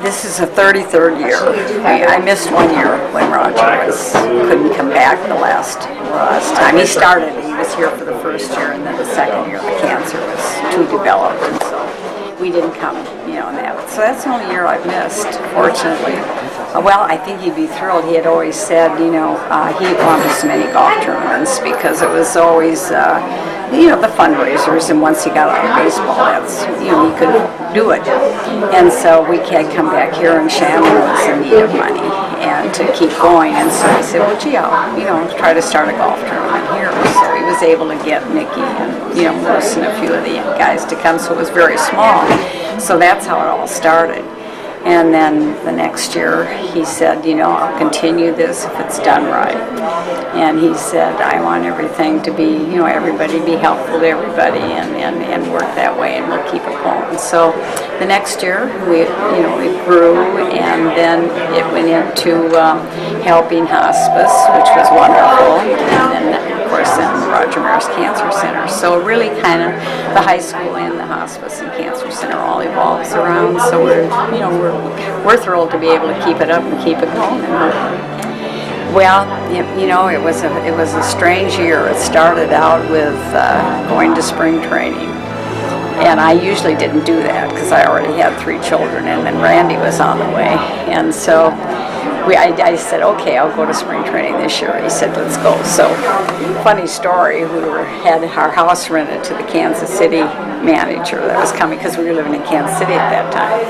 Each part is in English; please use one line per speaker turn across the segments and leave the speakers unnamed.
This is the 33rd year. I missed 1 year when Roger couldn't come back the last time. He started, he was here for the first year, and then the second year the cancer was too developed, and so we didn't come, in that. So that's the only year I've missed, fortunately. Well, I think he'd be thrilled. He had always said, he had gone to so many golf tournaments because it was always, the fundraisers, and once he got out of baseball, that's, he could do it. And so we had come back here, and Shanley was in need of money and to keep going. And so he said, well, gee, I'll, try to start a golf tournament here. So he was able to get Mickey and, Bruce and a few of the guys to come. So it was very small. So that's how it all started. And then the next year he said, I'll continue this if it's done right. And he said, I want everything to be, everybody be helpful to everybody and work that way, and we'll keep it going. So the next year we grew, and then it went into helping hospice, which was wonderful. And then, of course, then Roger Maris Cancer Center. So really kind of the high school and the hospice and cancer center all evolves around. So we're thrilled to be able to keep it up and keep it going. Well, it was a strange year. It started out with going to spring training, and I usually didn't do that because I already had 3 children, and then Randy was on the way, and so I said, okay, I'll go to spring training this year. He said, let's go. So, funny story, we had our house rented to the Kansas City manager that was coming, because we were living in Kansas City at that time.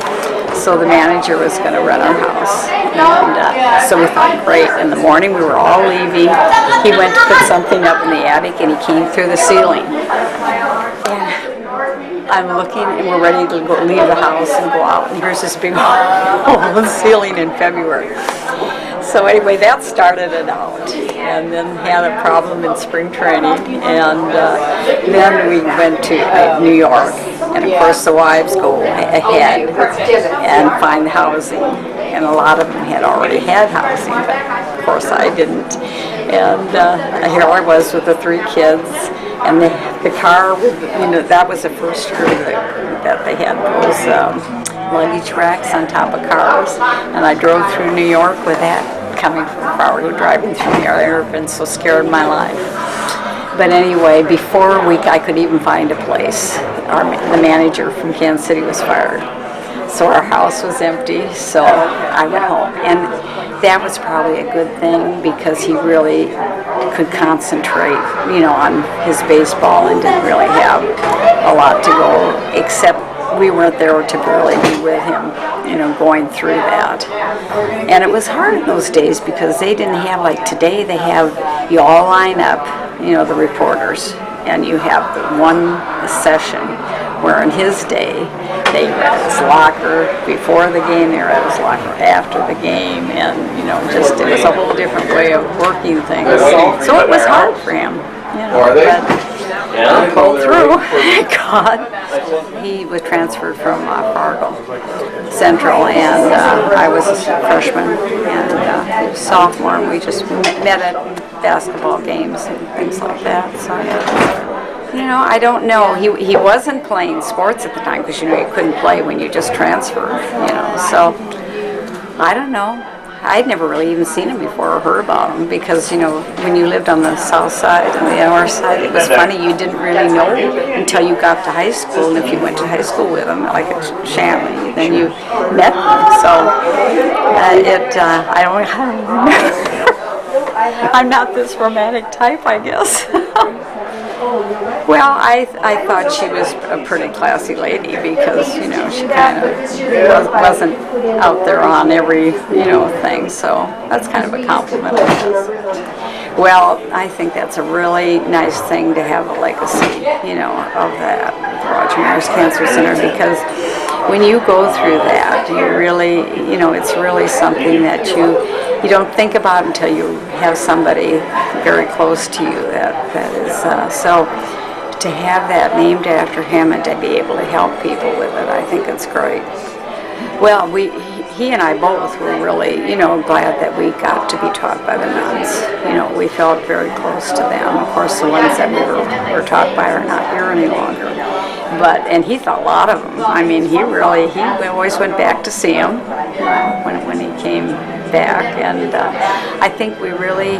So the manager was going to rent our house. And so we thought, great. In the morning, we were all leaving. He went to put something up in the attic, and he came through the ceiling. I'm looking, and we're ready to go leave the house and go out, and here's this big hole in the ceiling in February. So anyway, that started it out, and then had a problem in spring training, and then we went to New York, and of course the wives go ahead and find housing, and a lot of them had already had housing, but of course I didn't. And here I was with the 3 kids. And the car, that was the first year that they had those luggage racks on top of cars. And I drove through New York with that, coming from Fargo, driving through New York. I've never been so scared in my life. But anyway, before I could even find a place, the manager from Kansas City was fired. So our house was empty, so I went home. And that was probably a good thing, because he really could concentrate, on his baseball, and didn't really have a lot to go, except we weren't there to really be with him, going through that. And it was hard in those days, because they didn't have, like today, you all line up, the reporters, and you have the one session, where in his day, they were at his locker before the game, they were at his locker after the game, and it was a whole different way of working things. So it was hard for him, but he pulled through. God, he was transferred from Fargo Central, and I was a freshman and sophomore, and we just met at basketball games and things like that. So I don't know. He wasn't playing sports at the time, because he couldn't play when you just transferred. So I don't know. I'd never really even seen him before or heard about him, because when you lived on the south side and the north side, it was funny. You didn't really know until you got to high school, and if you went to high school with him, like at Shanley, then you met him. So I don't remember. I'm not this romantic type, I guess. Well, I thought she was a pretty classy lady, because, she kind of wasn't out there on every, thing, so that's kind of a compliment, I guess. Well, I think that's a really nice thing to have a legacy, of that, Roger Maris Cancer Center, because when you go through that, you really, it's really something that you don't think about until you have somebody very close to you that is, so to have that named after him and to be able to help people with it, I think it's great. Well, he and I both were really, glad that we got to be taught by the nuns. We felt very close to them. Of course, the ones that we were taught by are not here any longer. And he thought a lot of them. I mean, he always went back to see him when he came back, and I think we really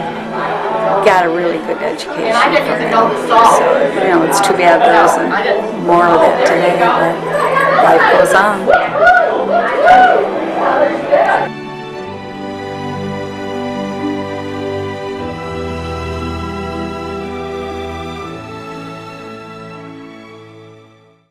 got a really good education from him. So, it's too bad there isn't more of that today, but life goes on.